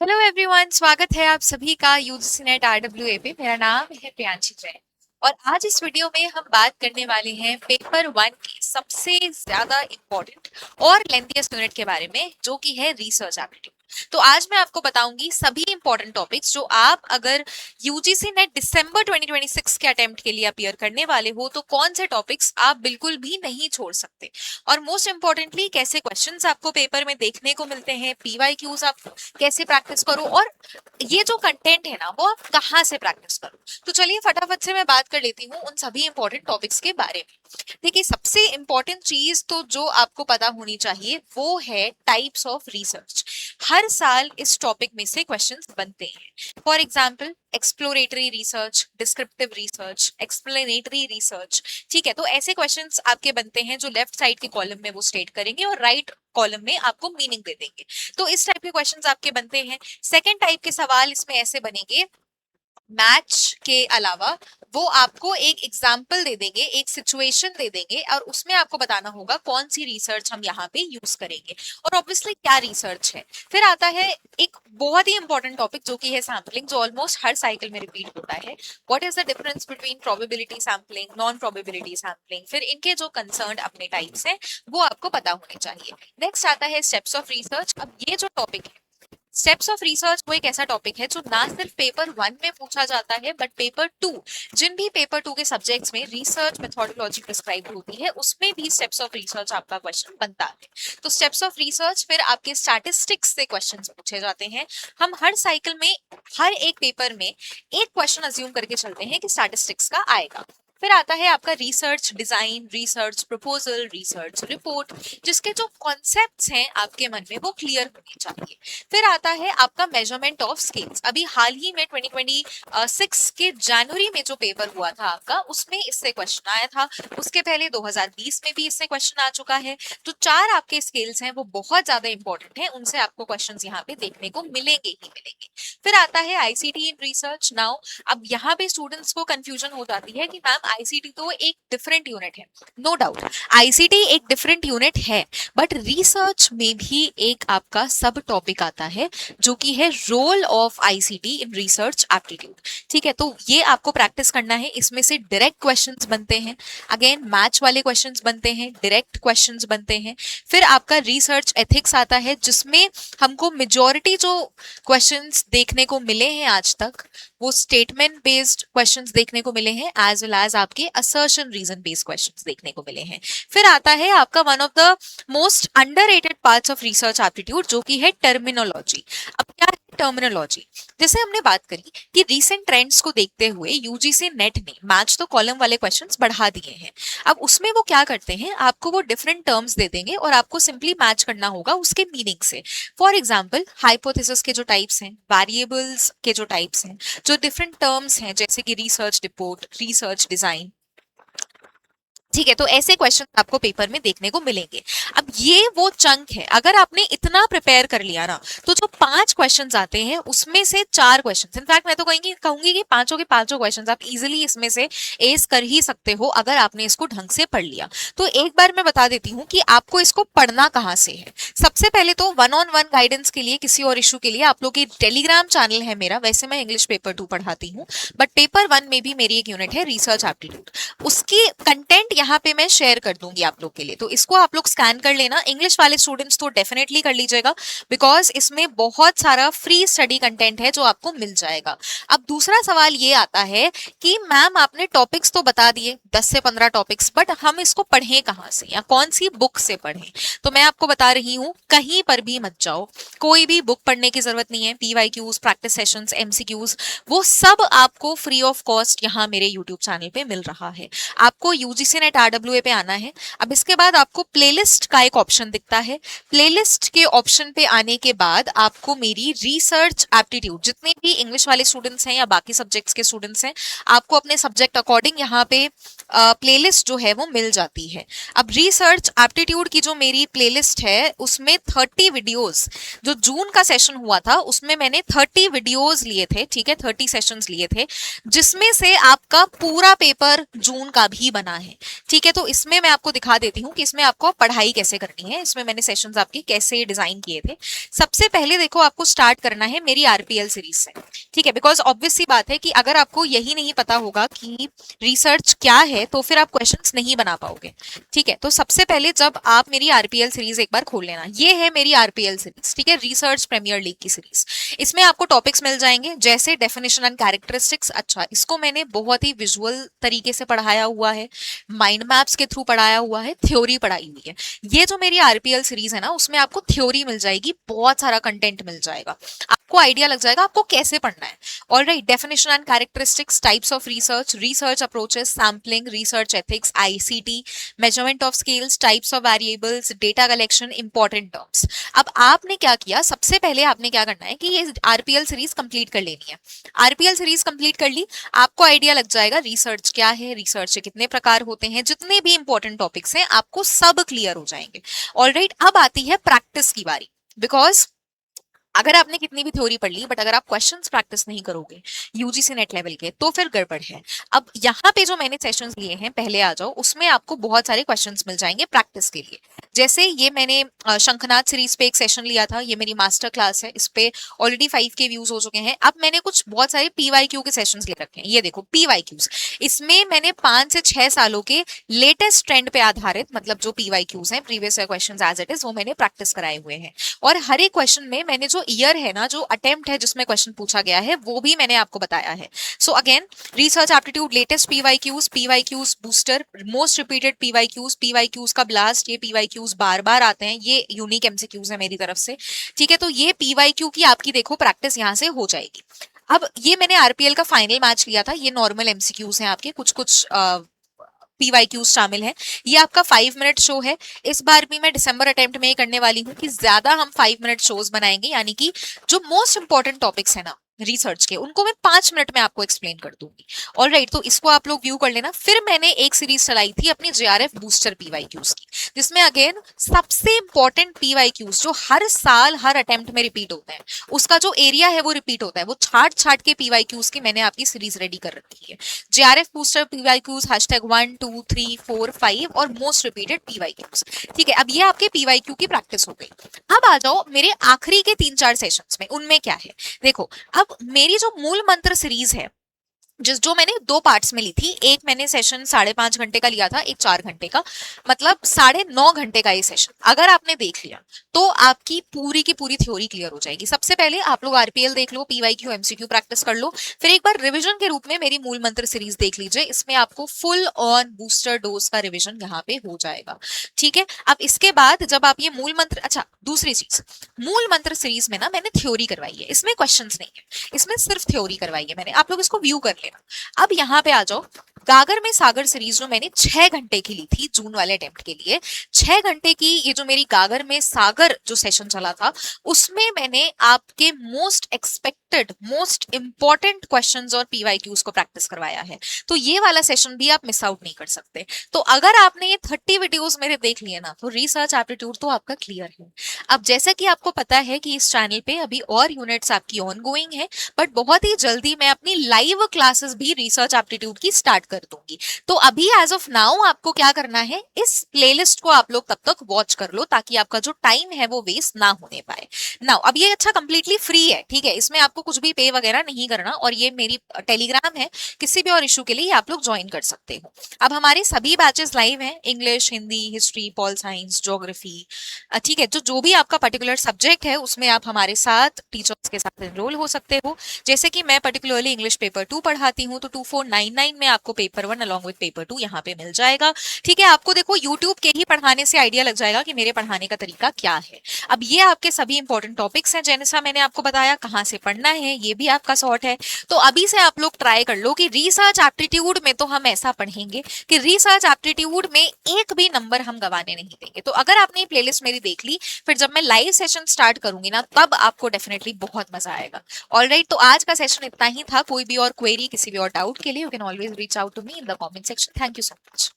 Hello everyone, स्वागत है आप सभी का यूजीसी नेट आरडब्ल्यूए पे। मेरा नाम है प्रियांशी जैन और आज इस वीडियो में हम बात करने वाले हैं पेपर वन की सबसे ज्यादा इम्पोर्टेंट और लेंथीएस्ट यूनिट के बारे में, जो कि है रिसर्च एप्टीट्यूड। तो आज मैं आपको बताऊंगी सभी इंपॉर्टेंट टॉपिक्स जो आप अगर यूजीसी नेट दिसंबर 2026 के अटेम्प्ट के लिए अपीयर करने वाले हो तो कौन से टॉपिक्स आप बिल्कुल भी नहीं छोड़ सकते, और मोस्ट इंपॉर्टेंटली कैसे क्वेश्चंस आपको पेपर में देखने को मिलते हैं, पीवाईक्यूज आप कैसे प्रैक्टिस करो, और ये जो कंटेंट है ना वो आप कहाँ से प्रैक्टिस करो। तो चलिए फटाफट से मैं बात कर लेती हूँ उन सभी इंपॉर्टेंट टॉपिक्स के बारे में। देखिए, सबसे इंपॉर्टेंट चीज तो जो आपको पता होनी चाहिए वो है टाइप्स ऑफ रिसर्च। हर साल इस टॉपिक में से क्वेश्चंस बनते हैं। For example, exploratory research, descriptive research, explanatory research. ठीक है, तो ऐसे क्वेश्चंस आपके बनते हैं जो लेफ्ट साइड के कॉलम में वो स्टेट करेंगे और राइट कॉलम में आपको मीनिंग दे देंगे। तो इस टाइप के क्वेश्चंस आपके बनते हैं। सेकंड टाइप के सवाल इसमें ऐसे बनेंगे, मैच के अलावा वो आपको एक एग्जाम्पल दे देंगे, एक सिचुएशन दे देंगे और उसमें आपको बताना होगा कौन सी रिसर्च हम यहाँ पे यूज करेंगे और ऑब्वियसली क्या रिसर्च है। फिर आता है एक बहुत ही इंपॉर्टेंट टॉपिक जो कि है सैम्पलिंग, जो ऑलमोस्ट हर साइकिल में रिपीट होता है। What is the difference between probability sampling, non probability sampling, फिर इनके जो कंसर्न अपने टाइप्स हैं वो आपको पता होने चाहिए। नेक्स्ट आता है स्टेप्स ऑफ रिसर्च। अब ये जो टॉपिक है स्टेप्स ऑफ रिसर्च वो एक ऐसा टॉपिक है जो ना सिर्फ पेपर वन में पूछा जाता है बट पेपर टू, जिन भी पेपर टू के सब्जेक्ट्स में रिसर्च मेथोडोलॉजी प्रिस्क्राइब होती है उसमें भी स्टेप्स ऑफ रिसर्च आपका क्वेश्चन बनता है। तो स्टेप्स ऑफ रिसर्च फिर आपके स्टैटिस्टिक्स से क्वेश्चन पूछे जाते हैं। हम हर साइकिल में हर एक पेपर में एक क्वेश्चन अज्यूम करके चलते हैं कि स्टैटिस्टिक्स का आएगा। फिर आता है आपका research design, research proposal, research report, जिसके जो कॉन्सेप्ट्स हैं आपके मन में वो क्लियर होने चाहिए। फिर आता है आपका मेजरमेंट ऑफ स्केल्स। अभी हाल ही में 2026 के जनवरी में जो पेपर हुआ था आपका, उसमें इससे क्वेश्चन आया था। उसके पहले 2020 में भी इससे क्वेश्चन आ चुका है। तो चार आपके स्केल्स हैं वो बहुत ज्यादा इंपॉर्टेंट है, उनसे आपको क्वेश्चंस यहाँ पे देखने को मिलेंगे ही मिलेंगे। फिर आता है आईसीटी इन रिसर्च। नाउ अब यहाँ पे स्टूडेंट्स को कंफ्यूजन हो जाती है कि मैम आईसीटी तो एक डिफरेंट यूनिट है। नो डाउट आईसीटी एक डिफरेंट यूनिट है, बट रिसर्च में भी एक आपका सब टॉपिक आता है जो कि है role of ICT in research aptitude. ठीक है, तो ये आपको प्रैक्टिस करना है। इसमें से डायरेक्ट क्वेश्चंस बनते हैं, अगेन मैच वाले क्वेश्चंस बनते हैं, डायरेक्ट क्वेश्चंस बनते हैं। फिर आपका रिसर्च एथिक्स आता है जिसमें हमको मेजॉरिटी जो क्वेश्चंस देखने को मिले हैं आज तक वो स्टेटमेंट बेस्ड क्वेश्चंस देखने को मिले हैं, एज वेल एज आपके असर्शन रीजन बेस्ड क्वेश्चंस देखने को मिले हैं। फिर आता है आपका one of the most underrated parts of research aptitude जो कि है टर्मिनोलॉजी। अब क्या है टर्मिनोलॉजी? जैसे हमने बात करी कि रीसेंट ट्रेंड्स को देखते हुए यूजीसी नेट ने मैच तो कॉलम वाले क्वेश्चंस बढ़ा दिए हैं। अब उसमें वो क्या करते हैं, आपको वो डिफरेंट टर्म्स दे देंगे और आपको सिंपली मैच करना होगा उसके मीनिंग से। फॉर एग्जाम्पल, हाइपोथेसिस के जो टाइप्स हैं, वेरिएबल्स के जो टाइप्स हैं, जो डिफरेंट टर्म्स हैं जैसे कि रिसर्च रिपोर्ट, रिसर्च डिजाइन। ठीक है, तो ऐसे क्वेश्चन आपको पेपर में देखने को मिलेंगे। अब ये वो चंक है, अगर आपने इतना प्रिपेयर कर लिया ना तो जो 5 क्वेश्चंस आते हैं उसमें से 4 क्वेश्चंस, इनफैक्ट मैं तो कहूंगी कि पांचों के पांचों क्वेश्चंस आप इजीली इसमें से एस कर ही सकते हो अगर आपने इसको ढंग से पढ़ लिया। तो एक बार मैं बता देती हूँ कि आपको इसको पढ़ना कहाँ से है। सबसे पहले तो वन ऑन वन गाइडेंस के लिए, किसी और इशू के लिए आप लोग की टेलीग्राम चैनल है मेरा। वैसे मैं इंग्लिश पेपर 2 पढ़ाती हूँ बट पेपर 1 में भी मेरी एक यूनिट है रिसर्च एप्टीट्यूड, उसकी कंटेंट यहाँ पे मैं शेयर कर दूंगी आप लोग के लिए। तो इसको आप लोग स्कैन कर लेना। इंग्लिश वाले स्टूडेंट्स तो डेफिनेटली कर लीजिएगा बिकॉज इसमें बहुत सारा फ्री स्टडी कंटेंट है जो आपको मिल जाएगा। अब दूसरा सवाल ये आता है कि मैम आपने टॉपिक्स तो बता दिए 10 से 15 टॉपिक्स, बट हम इसको पढ़ें कहाँ से या कौन सी बुक से पढ़ें? तो मैं आपको बता रही हूँ, कहीं पर भी मत जाओ, कोई भी बुक पढ़ने की जरूरत नहीं है। पीवाईक्यूज, प्रैक्टिस सेशंस, एमसीक्यूज, वो सब आपको फ्री ऑफ कॉस्ट यहाँ मेरे यूट्यूब चैनल पे मिल रहा है। आपको यूजीसी नेट आरडब्ल्यूए पे आना है। अब इसके बाद आपको प्लेलिस्ट का एक ऑप्शन दिखता है। प्लेलिस्ट के ऑप्शन पे आने के बाद आपको मेरी रिसर्च एप्टीट्यूड, जितने भी इंग्लिश वाले स्टूडेंट्स हैं या बाकी सब्जेक्ट्स के स्टूडेंट्स हैं, आपको अपने सब्जेक्ट अकॉर्डिंग यहाँ पे प्लेलिस्ट जो है वो मिल जाती है। अब रिसर्च एप्टीट्यूड की जो मेरी प्लेलिस्ट है उसमें 30 वीडियोस, जो जून का सेशन हुआ था उसमें मैंने 30 वीडियोस लिए थे। ठीक है, 30 सेशंस लिए थे जिसमें से आपका पूरा पेपर जून का भी बना है। ठीक है, तो इसमें मैं आपको दिखा देती हूँ कि इसमें आपको पढ़ाई कैसे करनी है, इसमें मैंने सेशंस आपके कैसे डिजाइन किए थे। सबसे पहले देखो आपको स्टार्ट करना है मेरी आरपीएल सीरीज से, ठीक है, बिकॉज ऑब्वियस सी बात है कि अगर आपको यही नहीं पता होगा कि रिसर्च क्या है तो फिर आप क्वेश्चंस नहीं बना पाओगे। ठीक है, तो सबसे पहले जब आप मेरी आरपीएल सीरीज एक बार खोल लेना, ये है मेरी आरपीएल सीरीज, ठीक है, रिसर्च प्रीमियर लीग की सीरीज। इसमें आपको टॉपिक्स मिल जाएंगे जैसे डेफिनेशन एंड कैरेक्टरिस्टिक्स। अच्छा, इसको मैंने बहुत ही विजुअल तरीके से पढ़ाया हुआ है, माइंड मैप्स के थ्रू पढ़ाया हुआ है, थ्योरी पढ़ाई हुई है। ये जो मेरी आरपीएल सीरीज है ना, उसमें आपको थ्योरी मिल जाएगी, बहुत सारा कंटेंट मिल जाएगा, आपको आइडिया लग जाएगा आपको कैसे पढ़ना है। Alright, definition and characteristics, types of research, research approaches, sampling, research ethics, ICT, measurement of scales, types of variables, data collection, important terms. अब आपने क्या किया, सबसे पहले आपने क्या करना है कि ये आरपीएल सीरीज कंप्लीट कर लेनी है। आरपीएल सीरीज कंप्लीट कर ली, आपको आइडिया लग जाएगा रिसर्च क्या है, रिसर्च के कितने प्रकार होते हैं, जितने भी इंपॉर्टेंट टॉपिक्स हैं आपको सब क्लियर हो जाएंगे। ऑलराइट, अब आती है प्रैक्टिस की बारी, बिकॉज अगर आपने कितनी भी थ्योरी पढ़ ली बट अगर आप क्वेश्चंस प्रैक्टिस नहीं करोगे यूजीसी नेट लेवल के तो फिर गड़बड़ है। अब यहाँ पे जो मैंने सेशंस लिए हैं, पहले आ जाओ, उसमें आपको बहुत सारे क्वेश्चंस मिल जाएंगे प्रैक्टिस के लिए। जैसे ये मैंने शंखनाद सीरीज पे एक सेशन लिया था, ये मेरी मास्टर क्लास है, इस पे ऑलरेडी 5K व्यूज हो चुके हैं। अब मैंने कुछ बहुत सारे पीवाईक्यू के सेशंस ले रखे हैं, ये देखो पीवाईक्यूज। इसमें मैंने 5 से 6 सालों के लेटेस्ट ट्रेंड पे आधारित, मतलब जो पीवाईक्यूज हैं, previous year questions as it is, वो मैंने प्रैक्टिस कराए हुए हैं। और हर एक क्वेश्चन में मैंने जो ईयर है ना, जो अटेम्प्ट है जिसमें क्वेश्चन पूछा गया है, वो भी मैंने आपको बताया है। So again, research aptitude, latest PYQs, PYQs booster, most repeated PYQs, PYQs का ब्लास्ट, ये पीवाईक्यूज बार बार आते हैं, ये यूनिक एमसीक्यूज है मेरी तरफ से। ठीक है, तो ये पीवाईक्यू की आपकी देखो प्रैक्टिस यहाँ से हो जाएगी। अब ये मैंने आरपीएल का फाइनल मैच लिया था, ये नॉर्मल एमसीक्यूज हैं आपके, कुछ कुछ पीवाईक्यूज शामिल है। ये आपका 5 मिनट शो है। इस बार भी मैं दिसंबर अटेम्प्ट में ये करने वाली हूँ कि ज्यादा हम 5 मिनट शोज बनाएंगे, यानी कि जो मोस्ट इंपॉर्टेंट टॉपिक्स है ना रिसर्च के, उनको मैं 5 मिनट में आपको एक्सप्लेन कर दूंगी। ऑलराइट, तो इसको आप लोग व्यू कर लेना। फिर मैंने एक सीरीज चलाई थी अपनी जेआरएफ बूस्टर पीवाईक्यूज की, जिसमें अगेन सबसे इंपॉर्टेंट पीवाईक्यूज जो हर साल हर अटेम्प्ट में रिपीट होता है, उसका जो एरिया है वो रिपीट होता है, वो छाट छाट के पीवाईक्यूज की मैंने आपकी सीरीज रेडी कर रखी है। जेआरएफ बूस्टर पीवाईक्यूज #1 2 3 4 5 और मोस्ट रिपीटेड पीवाईक्यूज। ठीक है, अब ये आपके पीवाईक्यू की प्रैक्टिस हो गई। अब आ जाओ मेरे आखिरी के 3-4 सेशंस में, उनमें क्या है देखो। अब मेरी जो मूल मंत्र सीरीज है, जो मैंने 2 पार्ट्स में ली थी, एक मैंने सेशन 5.5 घंटे का लिया था, एक 4 घंटे का, मतलब 9.5 घंटे का ये सेशन अगर आपने देख लिया तो आपकी पूरी की पूरी थ्योरी क्लियर हो जाएगी। सबसे पहले आप लोग आरपीएल देख लो, पीवाईक्यू एमसीक्यू प्रैक्टिस कर लो, फिर एक बार रिवीजन के रूप में मेरी मूल मंत्र सीरीज देख लीजिए, इसमें आपको फुल ऑन बूस्टर डोज का रिविजन यहाँ पे हो जाएगा। ठीक है, अब इसके बाद जब आप ये मूल मंत्र, अच्छा दूसरी चीज, मूल मंत्र सीरीज में ना मैंने थ्योरी करवाई है, इसमें क्वेश्चंस नहीं है, इसमें सिर्फ थ्योरी करवाई है मैंने, आप लोग इसको व्यू कर लेना। अब यहाँ पे आ जाओ, गागर में सागर सीरीज जो मैंने 6 घंटे की ली थी जून वाले अटेम्प्ट के लिए, 6 घंटे की ये जो मेरी गागर में सागर जो सेशन चला था, उसमें मैंने आपके most expected most important questions और पीवाईक्यूज को प्रैक्टिस करवाया है। तो ये वाला सेशन भी आप मिस आउट नहीं कर सकते। तो अगर आपने ये 30 वीडियोस मेरे देख लिए ना, तो रिसर्च एप्टीट्यूड तो आपका क्लियर है। अब जैसा कि आपको पता है कि इस चैनल पे अभी और यूनिट्स आपकी ऑन गोइंग है, बट बहुत ही जल्दी मैं अपनी लाइव क्लासेस भी रिसर्च एप्टीट्यूड की स्टार्ट कर दूंगी। तो अभी एज ऑफ नाउ आपको क्या करना है, इस प्लेलिस्ट को आप लोग तब तक वॉच कर लो ताकि आपका जो टाइम है वो वेस्ट ना होने पाए। नाउ अब ये अच्छा कंप्लीटली फ्री है, ठीक है, इसमें आपको कुछ भी पे वगैरह नहीं करना, और ये मेरी टेलीग्राम है, किसी भी और इशू के लिए आप लोग ज्वाइन कर सकते हो। अब हमारे सभी बैचेस लाइव हैं, English, Hindi, history, pol science, geography, ठीक है, जो भी आपका पर्टिकुलर सब्जेक्ट है उसमें आप हमारे साथ टीचर्स के साथ एनरोल हो सकते हो। जैसे कि मैं पर्टिकुलरली इंग्लिश पेपर 2 पढ़ाती हूँ, तो 2499 में आपको पेपर 1 अलॉन्ग विद पेपर 2 यहाँ पे मिल जाएगा। ठीक है, आपको देखो यूट्यूब के ही पढ़ाने से आइडिया लग जाएगा कि मेरे पढ़ाने का तरीका क्या है। अब ये आपके सभी इंपॉर्टेंट टॉपिक्स हैं, जैसा मैंने आपको बताया कहाँ से पढ़ना है, ये भी आपका सॉर्ट है। तो अभी से आप लोग ट्राई कर लो कि रिसर्च एप्टीट्यूड में तो हम ऐसा पढ़ेंगे कि रिसर्च एप्टीट्यूड में एक भी नंबर हम गवाने नहीं देंगे। तो अगर आपने ये प्लेलिस्ट मेरी देख ली, फिर जब मैं लाइव सेशन स्टार्ट करूंगी ना, तब आपको डेफिनेटली बहुत मजा आएगा। ऑलराइट, तो आज का सेशन इतना ही था। कोई भी और क्वेरी, किसी भी और डाउट के लिए you can always reach out to me in the comment section. Thank you so much.